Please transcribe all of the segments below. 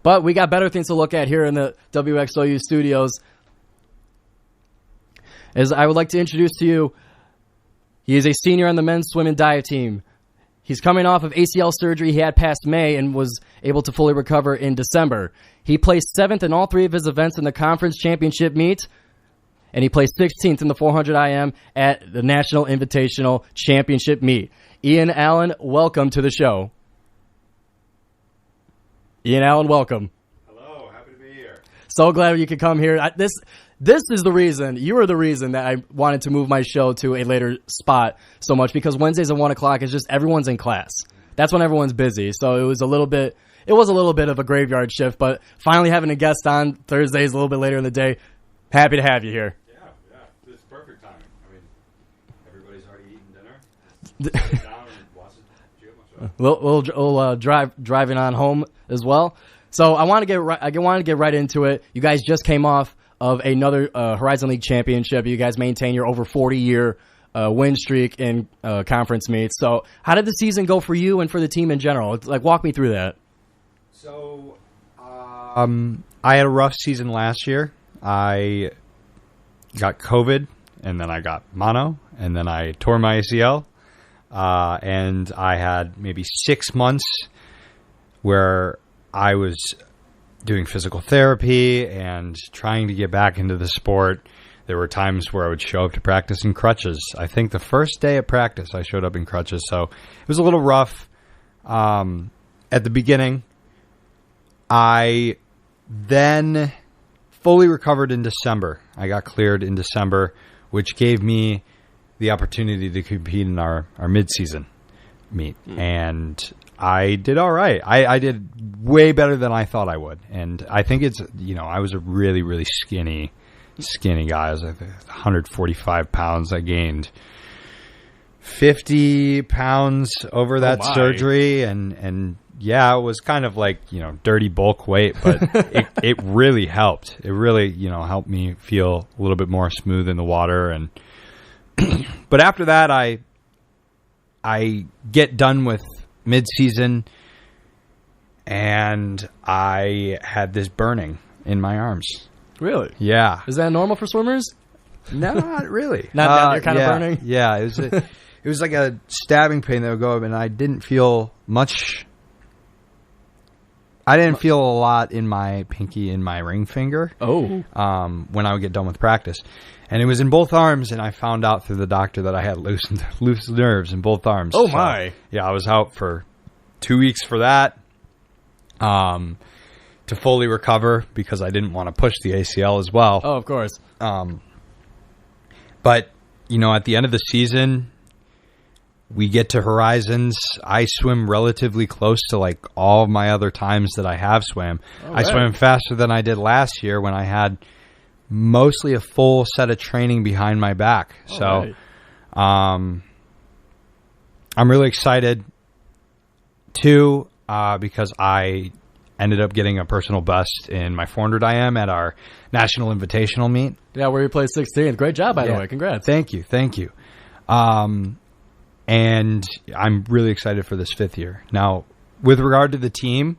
But we got better things to look at here in the WXOU studios. As I would like to introduce to you, he is a senior on the men's swim and dive team. He's coming off of ACL surgery he had past May and was able to fully recover in December. He placed 7th in all 3 of his events in the conference championship meet, and he placed 16th in the 400 IM at the National Invitational Championship meet. Ian Allen, welcome to the show. Ian Allen, welcome. Hello, happy to be here. So glad you could come here. This is the reason, you are the reason that I wanted to move my show to a later spot so much, because Wednesdays at 1 o'clock is just everyone's in class. That's when everyone's busy. So it was a little bit of a graveyard shift, but finally having a guest on Thursdays a little bit later in the day, happy to have you here. Yeah, it's perfect timing. I mean, everybody's already eaten dinner. Sit down and watch the GioMoShow. We'll driving on home as well. So I want to get right into it. You guys just came off of another Horizon League championship. You guys maintain your over 40-year win streak in conference meets. So how did the season go for you and for the team in general? Like, walk me through that. So I had a rough season last year. I got COVID, and then I got mono, and then I tore my ACL. And I had maybe 6 months where I was doing physical therapy and trying to get back into the sport. There were times where I would show up to practice in crutches. I think the first day of practice I showed up in crutches, so it was a little rough at the beginning. I then fully recovered in December. I got cleared in December, which gave me the opportunity to compete in our mid-season meet. And I did all right. I did way better than I thought I would. And I think it's, I was a really, really skinny guy. I was like 145 pounds. I gained 50 pounds over that surgery. And yeah, it was kind of like, dirty bulk weight, but it really helped. It really, helped me feel a little bit more smooth in the water. And but after that, I get done with mid-season, and I had this burning in my arms. Really? Yeah. Is that normal for swimmers? No, not really. Not down there kind of burning? Yeah, it was like a stabbing pain that would go up, and I didn't feel much. I didn't feel a lot in my pinky and my ring finger. Oh. When I would get done with practice. And it was in both arms, and I found out through the doctor that I had loose nerves in both arms. Oh, my. Yeah, I was out for 2 weeks for that to fully recover because I didn't want to push the ACL as well. Oh, of course. But, at the end of the season, we get to Horizons. I swim relatively close to, like, all of my other times that I have swam. I swam faster than I did last year when I had mostly a full set of training behind my back. So I'm really excited too because I ended up getting a personal best in my 400 IM at our National Invitational meet. Yeah, where you placed 16th. Great job, by the way. Congrats. Thank you. And I'm really excited for this 5th year. Now, with regard to the team,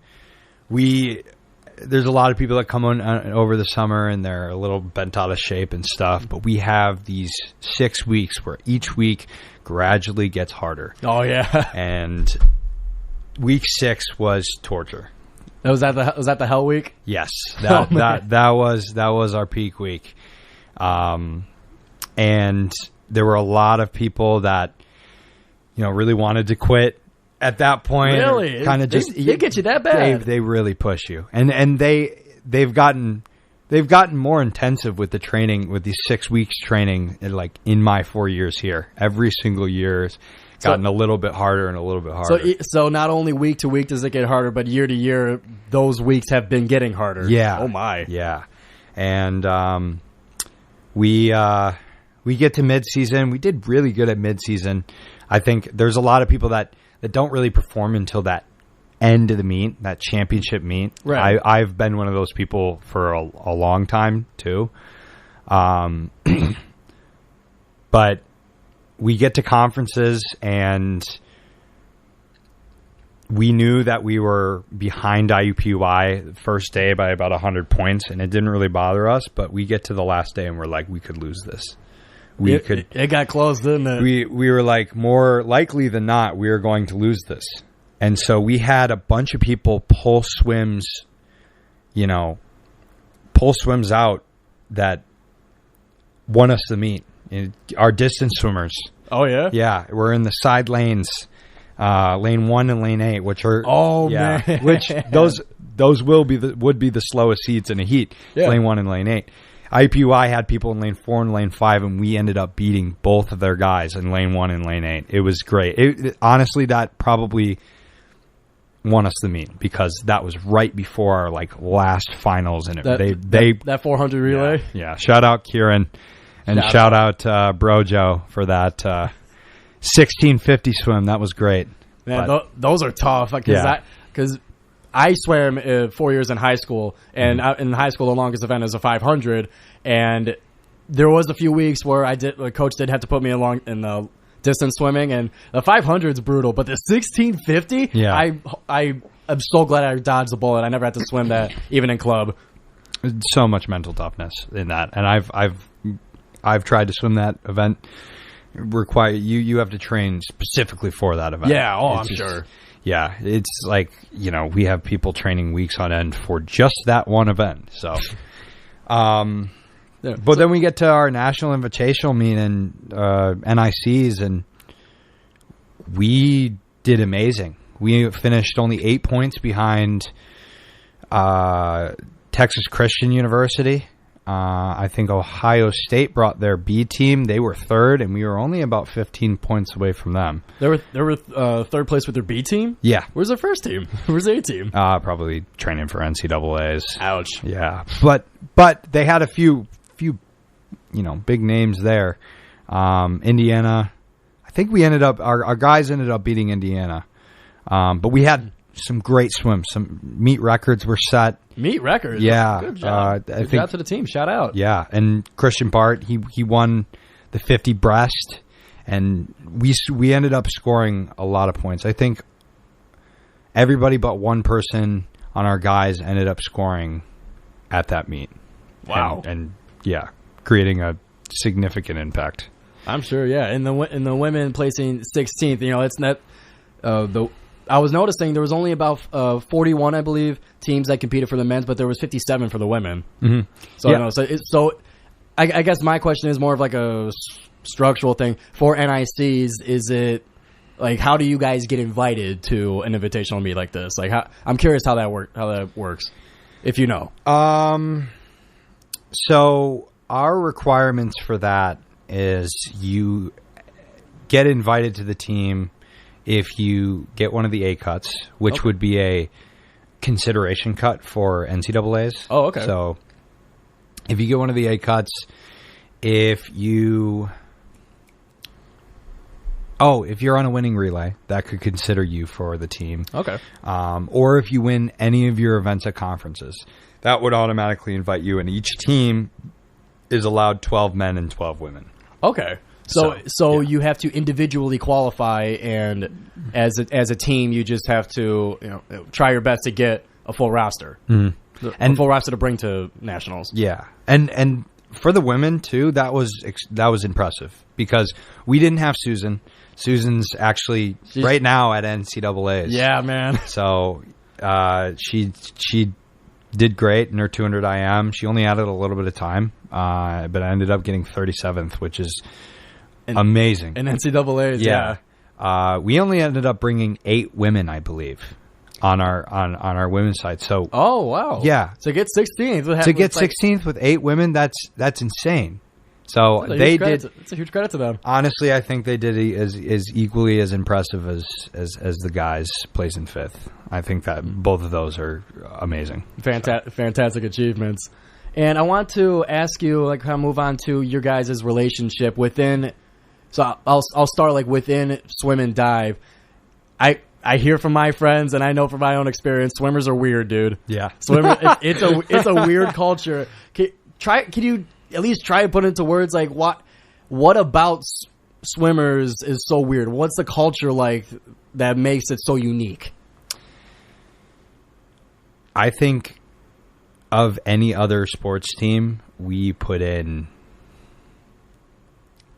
there's a lot of people that come on over the summer and they're a little bent out of shape and stuff, but we have these 6 weeks where each week gradually gets harder. Oh, yeah. And week 6 was torture. Was that the hell week? Yes. That was our peak week. And there were a lot of people that, really wanted to quit. At that point, really, kind of just they get you that bad. They really push you, and they've gotten more intensive with the training, with these 6 weeks training. Like in my 4 years here, every single year has gotten a little bit harder and a little bit harder. So not only week to week does it get harder, but year to year, those weeks have been getting harder. Yeah. Oh my. Yeah. And we get to mid-season. We did really good at mid-season. I think there's a lot of people that don't really perform until that end of the meet, that championship meet. Right. I've been one of those people for a long time too. But we get to conferences and we knew that we were behind IUPUI the first day by about 100 points, and it didn't really bother us. But we get to the last day, and we're like, we could lose this. It got close, didn't it? We were like, more likely than not, we are going to lose this. And so we had a bunch of people pull swims out that won us the meet. Our distance swimmers. Oh, yeah? Yeah, we're in the side lanes, lane 1 and lane 8, which are man. which those would be the slowest heats in a heat. Yeah. Lane 1 and lane 8. IPUI had people in lane 4 and lane 5, and we ended up beating both of their guys in lane 1 and lane 8. It was great. Honestly, that probably won us the meet because that was right before our last finals, and that 400 relay. Yeah. Shout out Kieran, and shout out Brojo for that 1650 swim. That was great. Man, those are tough because I swam 4 years in high school, and in high school the longest event is a 500, and there was a few weeks where the coach did have to put me along in the distance swimming, and the 500 is brutal, but the 1650, I am so glad I dodged the bullet. I never had to swim that even in club. So much mental toughness in that, and I've tried to swim that event. You have to train specifically for that event. Yeah, I'm sure. Yeah, it's like, we have people training weeks on end for just that one event. So, but then we get to our national invitational meet and NICs, and we did amazing. We finished only 8 points behind Texas Christian University. I think Ohio State brought their B team. They were third, and we were only about 15 points away from them. They were third place with their B team? Yeah. Where's their first team? Where's their A team? Probably training for NCAAs. Ouch. Yeah. But they had a few big names there. Indiana. I think we ended up our guys ended up beating Indiana. But we had some great swims. Some meet records were set. Meet records? Yeah. Good job. Good job to the team. Shout out. Yeah. And Christian Bart, he won the 50 breast, and we ended up scoring a lot of points. I think everybody but one person on our guys ended up scoring at that meet. Wow. And yeah, creating a significant impact. I'm sure, yeah. In the women placing 16th, it's not I was noticing there was only about 41, I believe, teams that competed for the men's, but there was 57 for the women. Mm-hmm. So, yeah. I guess my question is more of like a structural thing. For NICs, is it how do you guys get invited to an invitational meet like this? I'm curious how that works, if you know. So our requirements for that is you get invited to the team if you get one of the A cuts, which would be a consideration cut for NCAAs. Oh, okay. So if you get one of the A cuts, if you're on a winning relay, that could consider you for the team. Okay. Or if you win any of your events at conferences, that would automatically invite you, and each team is allowed 12 men and 12 women. Okay. So you have to individually qualify, and as a team, you just have to try your best to get a full roster, a full roster to bring to nationals. Yeah, and for the women too, that was impressive because we didn't have Susan. Susan's actually right now at NCAAs. Yeah, man. So she did great in her 200 IM. She only added a little bit of time, but I ended up getting 37th, which is amazing. In NCAAs, yeah. We only ended up bringing 8 women, I believe, on our women's side. So oh wow, yeah. To get 16th, to get 16th with 8 women, that's insane. So they did. It's a huge credit to them. Honestly, I think they did as equally as impressive as the guys placing 5th. I think that both of those are amazing. Fantastic achievements. And I want to ask you, kind of move on to your guys' relationship within. So I'll start within swim and dive. I hear from my friends, and I know from my own experience, swimmers are weird, dude. Yeah, it's a weird culture. Can you at least try to put into words what about swimmers is so weird? What's the culture like that makes it so unique? I think of any other sports team, we put in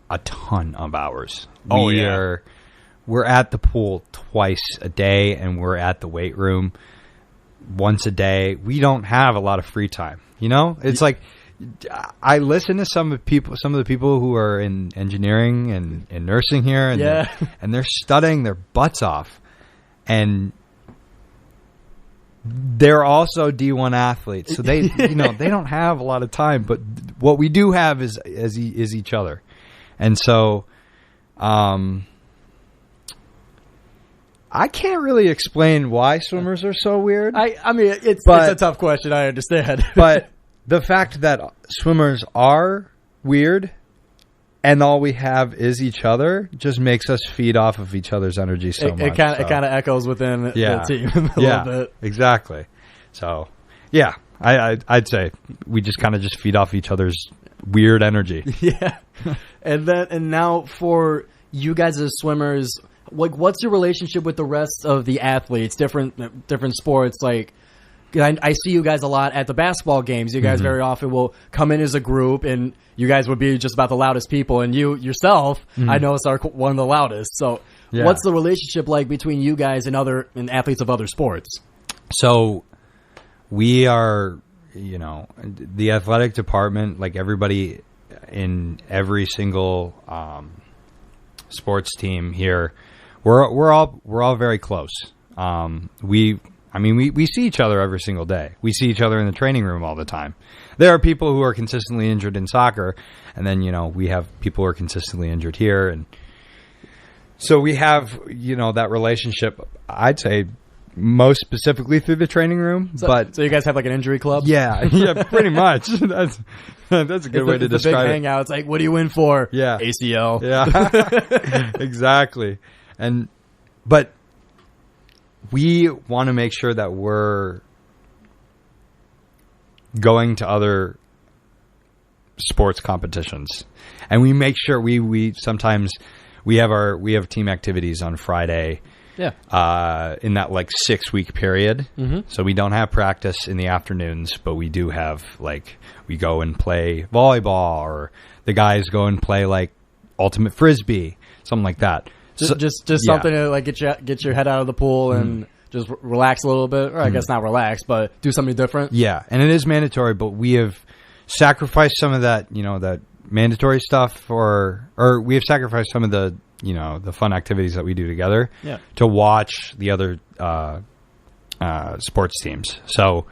a ton of hours. We're at the pool twice a day, and we're at the weight room once a day. We don't have a lot of free time. You know, it's like I listen to some of the people who are in engineering and nursing here, and they're studying their butts off, and they're also D1 athletes, so they they don't have a lot of time. But what we do have is each other, and so I can't really explain why swimmers are so weird. I mean, it's a tough question. I understand, but the fact that swimmers are weird and all we have is each other just makes us feed off of each other's energy so much. It kind of echoes within the team a little bit. Exactly. So, yeah, I'd say we just kind of just feed off each other's weird energy. Yeah. And now for you guys as swimmers, like, what's your relationship with the rest of the athletes, different sports? Like, I see you guys a lot at the basketball games. You guys very often will come in as a group, and you guys would be just about the loudest people. And you yourself, I notice, are one of the loudest. So, what's the relationship like between you guys and athletes of other sports? So, we are, the athletic department, like everybody in every single sports team here, we're all very close. We see each other every single day. We see each other in the training room all the time. There are people who are consistently injured in soccer, and then, we have people who are consistently injured here. And so we have, that relationship, I'd say, most specifically through the training room. So you guys have like an injury club? Yeah, pretty much. That's a good way to describe it. Big hangout. It's like, what do you in for? Yeah. ACL. Yeah, exactly. But we want to make sure that we're going to other sports competitions, and we make sure we sometimes we have team activities on Friday. Yeah. In that 6-week period. So we don't have practice in the afternoons, but we do have we go and play volleyball, or the guys go and play ultimate frisbee, something like that. Just something to get your head out of the pool and just relax a little bit, or I guess not relax, but do something different. Yeah, and it is mandatory, but we have sacrificed some of that, that mandatory stuff, or we have sacrificed some of the the fun activities that we do together to watch the other sports teams. So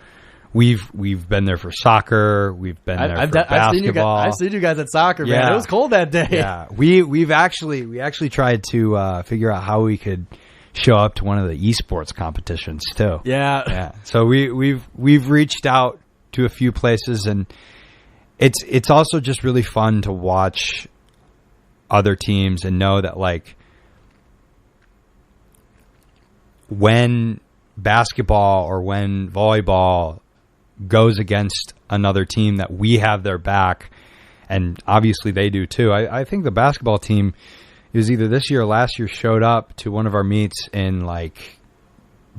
we've been there for soccer. We've been there for basketball. I've seen you guys at soccer, man. It was cold that day. Yeah, we actually tried to figure out how we could show up to one of the esports competitions too. Yeah. So we've reached out to a few places, and it's also just really fun to watch other teams and know that when basketball or when volleyball goes against another team, that we have their back, and obviously they do too. I think the basketball team, it was either this year or last year, showed up to one of our meets in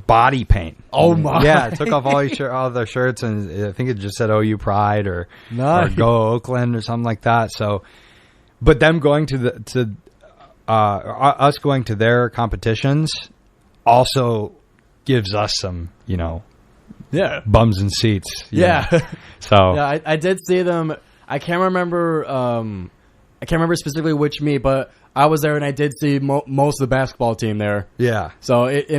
body paint. Oh my! Yeah, took off all their shirts, and I think it just said OU Pride or Go Oakland or something like that. So, but them going to us going to their competitions also gives us some, bums and seats. Yeah. So yeah, I did see them. I can't remember specifically which meet, but I was there and I did see most of the basketball team there. Yeah. So it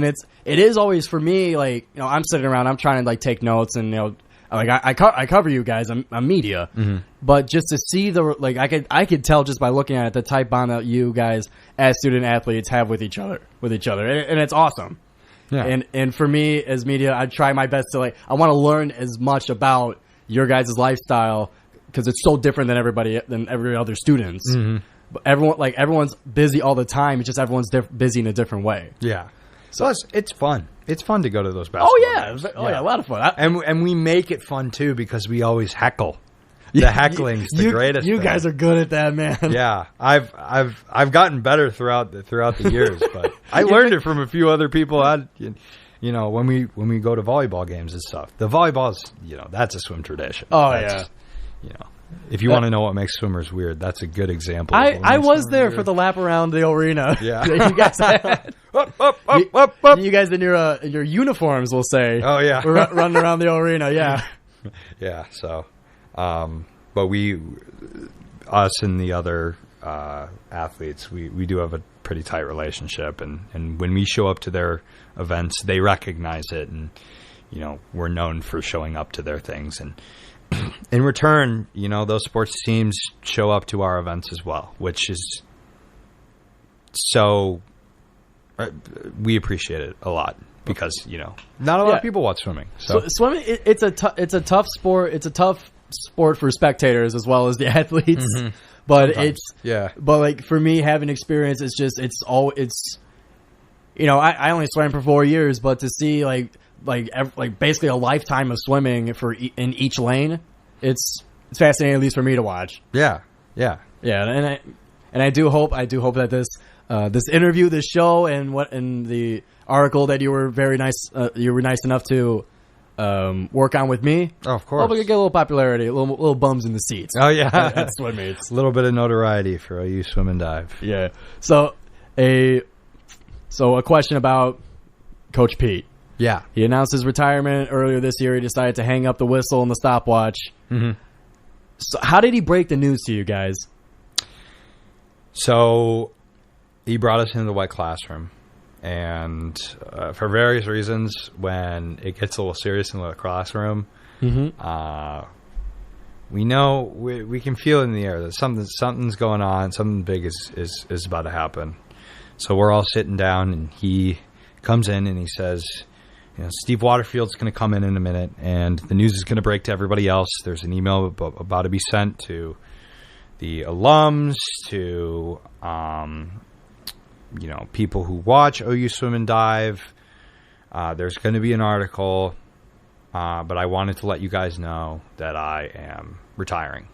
is always for me, I'm sitting around, I'm trying to take notes, and I cover you guys, I'm media, but just to see I could tell just by looking at it the type bond that you guys as student athletes have with each other, and it's awesome. Yeah. And for me as media, I try my best to I want to learn as much about your guys' lifestyle, because it's so different than every other students. But everyone's busy all the time. It's just everyone's busy in a different way. Yeah. So plus, it's fun. It's fun to go to those basketball games. A lot of fun. And we make it fun too, because we always heckle. The heckling's the greatest. You thing. Guys are good at that, man. Yeah, I've gotten better throughout the years, but I learned it from a few other people. you know, when we go to volleyball games and stuff, the volleyball's, you know, that's a swim tradition. Oh, that's, you know, if you want to know what makes swimmers weird, that's a good example. I was there for the lap around the arena. Yeah. You guys had. up. You guys in your uniforms, we'll say. Oh, yeah. We're running around the arena, yeah. Yeah, so, but us and the other athletes, we do have a pretty tight relationship, and when we show up to their events, they recognize it, and, you know, we're known for showing up to their things, and in return, you know, those sports teams show up to our events as well, which is so, we appreciate it a lot. Because, you know, not a lot of people watch swimming. So swimming, it's a tough sport. It's a tough sport for spectators as well as the athletes. Mm-hmm. But sometimes. But like for me, having experience, it's you know, I only swam for 4 years, but to see like basically a lifetime of swimming in each lane, it's fascinating, at least for me to watch. Yeah. And I do hope that this interview, this show, and the article that you were nice enough to work on with me. Oh, of course. Hope we could get a little popularity, a little bums in the seats. Oh, yeah. At swim meets. A little bit of notoriety for OU Swim and Dive. Yeah. So a question about Coach Pete. Yeah. He announced his retirement earlier this year. He decided to hang up the whistle and the stopwatch. Mm-hmm. So how did he break the news to you guys? So he brought us into the wet classroom. And for various reasons, when it gets a little serious in the classroom, mm-hmm. We know we can feel in the air that something's going on, something big is about to happen. So we're all sitting down, and he comes in and he says, you know, Steve Waterfield's going to come in a minute, and the news is going to break to everybody else. There's an email about to be sent to the alums, to you know, people who watch OU Swim and Dive. There's going to be an article, but I wanted to let you guys know that I am retiring.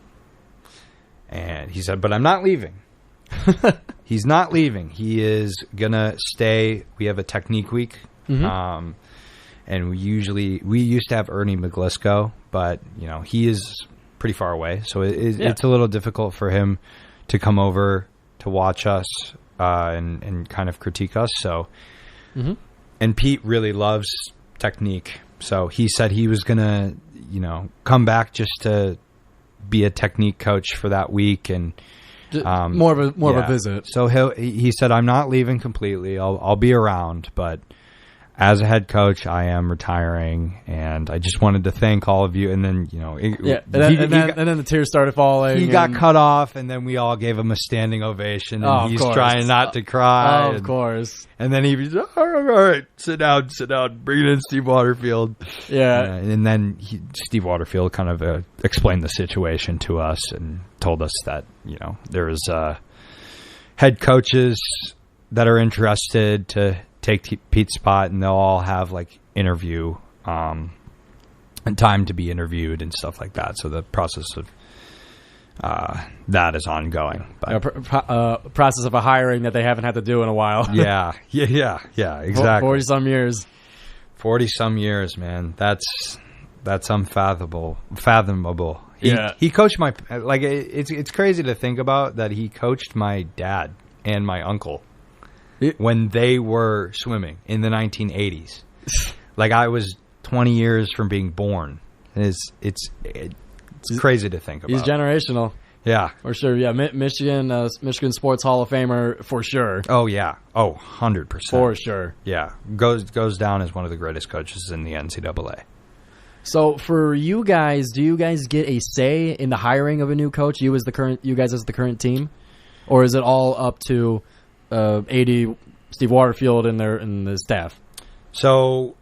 And he said, but I'm not leaving. He's not leaving. He is going to stay. We have a technique week. Mm-hmm. And we used to have Ernie McGlisco, but, you know, he is pretty far away. So it's a little difficult for him to come over to watch us. And kind of critique us. So, mm-hmm. And Pete really loves technique. So he said he was going to, you know, come back just to be a technique coach for that week. And more of a visit. So he said, I'm not leaving completely. I'll be around, but as a head coach, I am retiring, and I just wanted to thank all of you. And then, you know, and then the tears started falling. He got cut off, and then we all gave him a standing ovation. And he's trying not to cry. Of course. And then he was, all right, sit down, bring in Steve Waterfield. Yeah. And then Steve Waterfield kind of explained the situation to us and told us that, you know, there was head coaches that are interested to take Pete's spot, and they'll all have like interview and time to be interviewed and stuff like that. So the process of that is ongoing. But process of a hiring that they haven't had to do in a while. yeah, exactly. 40 some years, man. That's fathomable. He coached my, like, it's crazy to think about that he coached my dad and my uncle when they were swimming in the 1980s. Like, I was 20 years from being born. It's crazy to think about. He's generational. Yeah. For sure. Yeah. Michigan Sports Hall of Famer for sure. Oh, yeah. Oh, 100%. For sure. Yeah. Goes down as one of the greatest coaches in the NCAA. So for you guys, do you guys get a say in the hiring of a new coach? You guys as the current team? Or is it all up to AD Steve Waterfield and the staff? So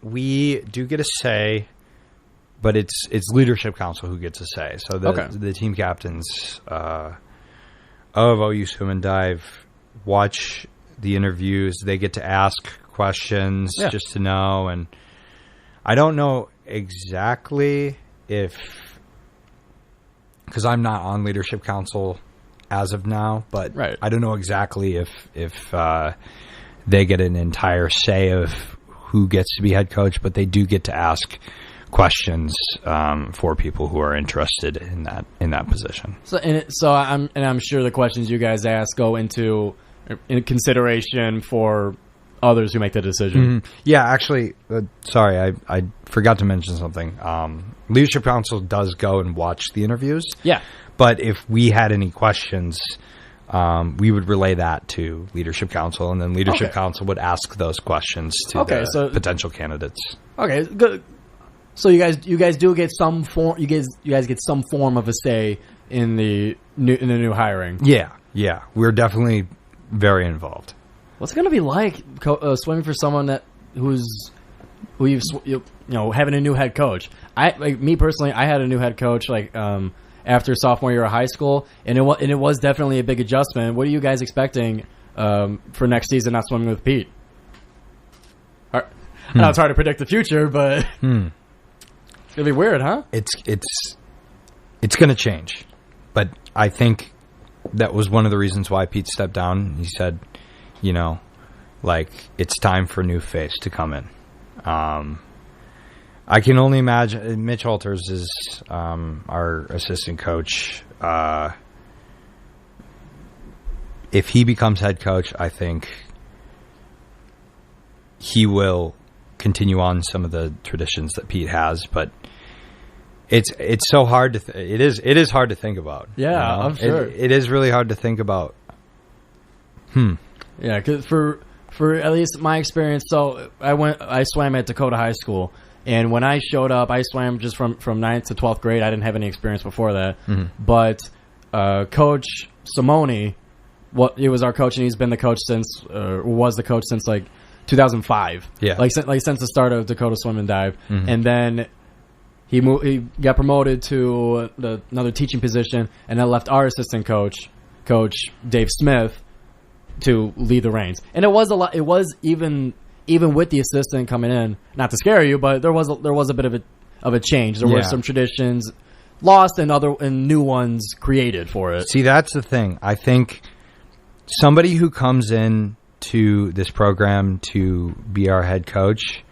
we do get a say, but it's leadership council who gets a say. So the team captains of OU Swim and Dive watch the interviews. They get to ask questions just to know. And I don't know exactly because I'm not on leadership council as of now, but right. I don't know exactly if they get an entire say of who gets to be head coach, but they do get to ask questions for people who are interested in that position. I'm sure the questions you guys ask go into in consideration for others who make the decision. Mm-hmm. Yeah, actually, sorry, I forgot to mention something. Leadership Council does go and watch the interviews. Yeah. But if we had any questions, we would relay that to Leadership Council, and then Leadership Council would ask those questions to the potential candidates. Okay, good. So you guys do get some form. You guys get some form of a say in the new hiring. Yeah, we're definitely very involved. What's it going to be like swimming for someone who having a new head coach? Me personally, I had a new head coach after sophomore year of high school, and it was definitely a big adjustment. What are you guys expecting for next season? Not swimming with Pete. I know it's hard to predict the future, but it's gonna be weird, huh? It's going to change, but I think that was one of the reasons why Pete stepped down. He said, it's time for a new face to come in. I can only imagine. Mitch Alters is our assistant coach. If he becomes head coach, I think he will continue on some of the traditions that Pete has. But it's so hard to. It is hard to think about. Yeah, I'm sure it is really hard to think about. Yeah, because for at least my experience, so I swam at Dakota High School. And when I showed up, I swam just from 9th to 12th grade. I didn't have any experience before that. Mm-hmm. But Coach Simone, he was our coach, and he's been the coach was the coach since 2005. Yeah, since the start of Dakota Swim and Dive. Mm-hmm. And then he got promoted to another teaching position, and then left our assistant coach, Coach Dave Smith, to lead the reins. And it was a lot. It was even with the assistant coming in, not to scare you, but there was a bit of a change. There were some traditions lost and new ones created for it. See, that's the thing. I think somebody who comes in to this program to be our head coach,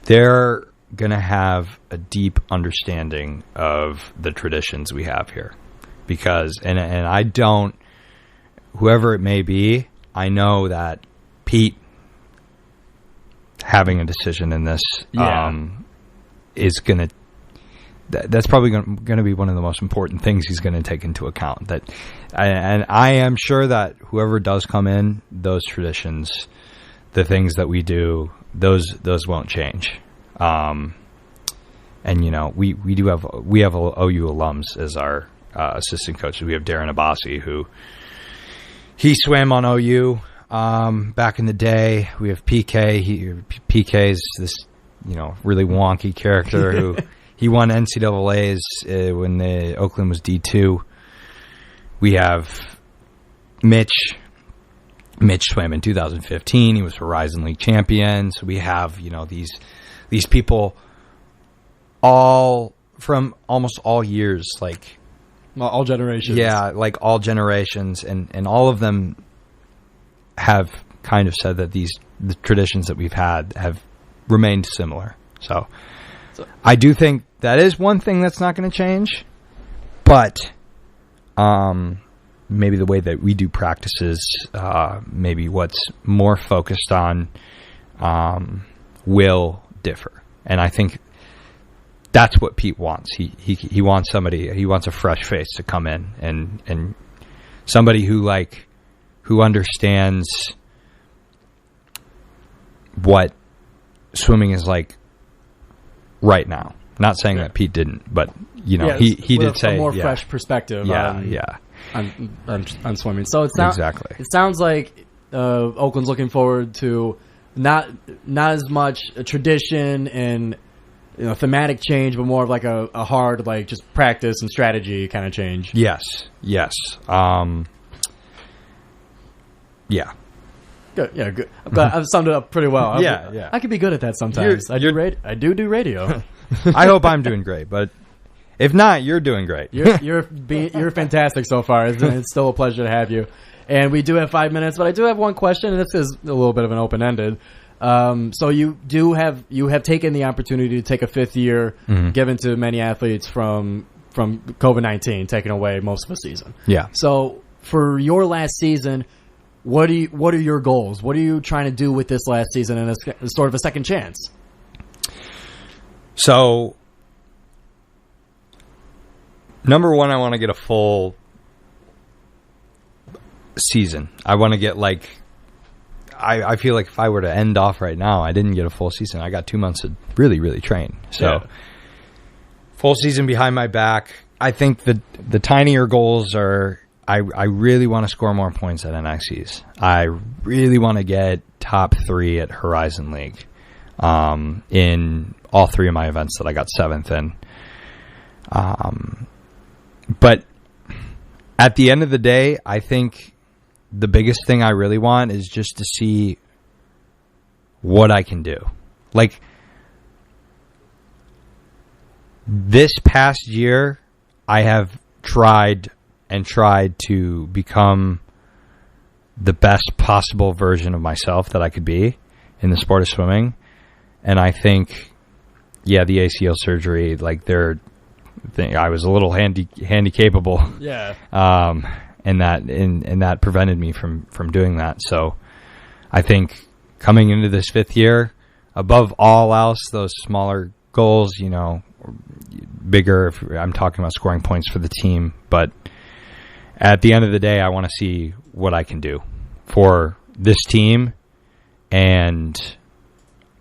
they're going to have a deep understanding of the traditions we have here. Because, and I don't, whoever it may be, I know that Pete having a decision in this is going to, that's probably going to be one of the most important things he's going to take into account. And I am sure that whoever does come in, those traditions, the things that we do, those won't change. And we have OU alums as our assistant coaches. We have Darren Abbasi, who he swam on OU back in the day. We have PK. PK's this really wonky character who he won NCAAs when the Oakland was D2. We have Mitch. Mitch swam in 2015. He was Horizon League champion. So we have these people all from almost all years, all generations. Yeah, all generations, and all of them have kind of said that the traditions that we've had have remained similar. So I do think that is one thing that's not going to change, but maybe the way that we do practices, maybe what's more focused on will differ. And I think that's what Pete wants. He wants somebody. He wants a fresh face to come in and somebody who understands what swimming is like right now. Not saying that Pete didn't, but he did say a more fresh perspective. On swimming. So exactly. It sounds like Oakland's looking forward to not as much a tradition and thematic change, but more of a hard just practice and strategy kind of change. Yes. Yeah. Good. Yeah, good. I've summed it up pretty well. Yeah. I could be good at that sometimes. I do radio. I hope I'm doing great, but If not, you're doing great. You're fantastic so far. It's still a pleasure to have you. And we do have 5 minutes, but I do have one question, and this is a little bit of an open-ended. So you have taken the opportunity to take a fifth year given to many athletes from COVID-19, taking away most of the season. Yeah. So for your last season, what are your goals? What are you trying to do with this last season and a sort of a second chance? So, number one, I want to get a full season. I want to get I feel like if I were to end off right now, I didn't get a full season. I got 2 months to really, really train. So, full season behind my back. I think the tinier goals are, I really want to score more points at NXCs. I really want to get top 3 at Horizon League in all 3 of my events that I got 7th in. But at the end of the day, I think the biggest thing I really want is just to see what I can do. Like, this past year, I have tried to become the best possible version of myself that I could be in the sport of swimming. And I think, the ACL surgery, I was a little handicapable. Yeah. And that prevented me from doing that. So I think coming into this fifth year, above all else, those smaller goals, bigger, if I'm talking about scoring points for the team, but at the end of the day, I want to see what I can do for this team and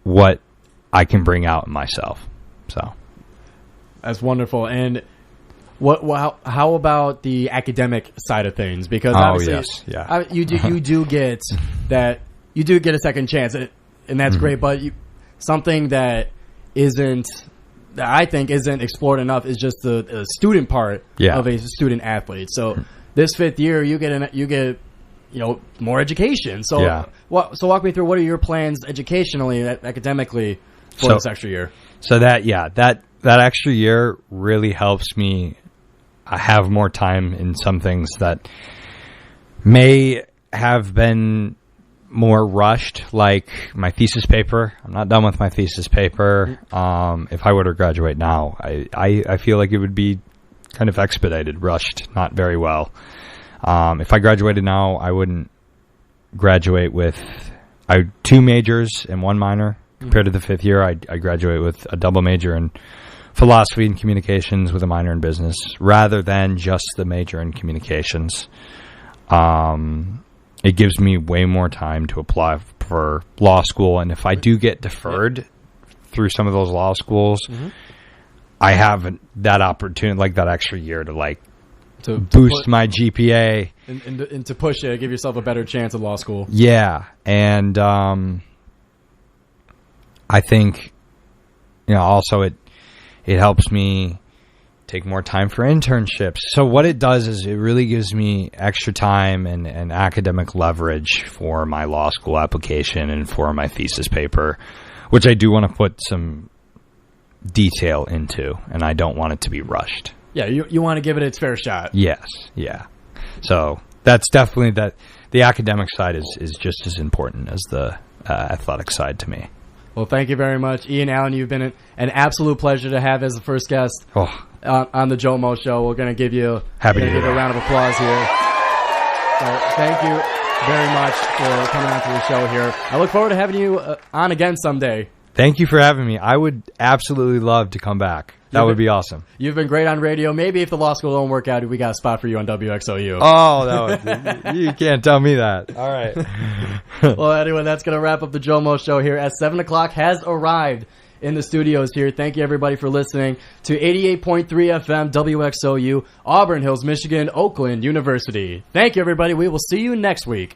what I can bring out in myself. So that's wonderful. And how about the academic side of things? Because obviously, you do get a second chance, and that's great. But something that I think isn't explored enough is just the student part of a student athlete. So this fifth year, you get more education. So walk me through, what are your plans educationally, academically for this extra year? So that extra year really helps me have more time in some things that may have been more rushed, like my thesis paper. I'm not done with my thesis paper. If I were to graduate now, I feel like it would be kind of expedited, rushed, not very well. If I graduated now, I wouldn't graduate with 2 majors and 1 minor. Compared to the fifth year, I graduate with a double major in philosophy and communications with a minor in business, rather than just the major in communications. It gives me way more time to apply for law school, and if I do get deferred through some of those law schools, I have that opportunity, like that extra year to boost my GPA and to push it, give yourself a better chance at law school. Yeah, and I think also it helps me take more time for internships. So what it does is it really gives me extra time and academic leverage for my law school application and for my thesis paper, which I do want to put some detail into, and I don't want it to be rushed. Yeah, you want to give it its fair shot. Yes, yeah. So that's definitely the academic side is just as important as the athletic side to me. Well, thank you very much. Ian Allen, you've been an absolute pleasure to have as the first guest on the GioMoShow. We're going to give you a round of applause here. So thank you very much for coming on to the show here. I look forward to having you on again someday. Thank you for having me. I would absolutely love to come back. That would be awesome. You've been great on radio. Maybe if the law school don't work out, we got a spot for you on WXOU. Oh, you can't tell me that. All right. Well, anyway, that's going to wrap up the GioMoShow here as 7 o'clock has arrived in the studios here. Thank you, everybody, for listening to 88.3 FM WXOU, Auburn Hills, Michigan, Oakland University. Thank you, everybody. We will see you next week.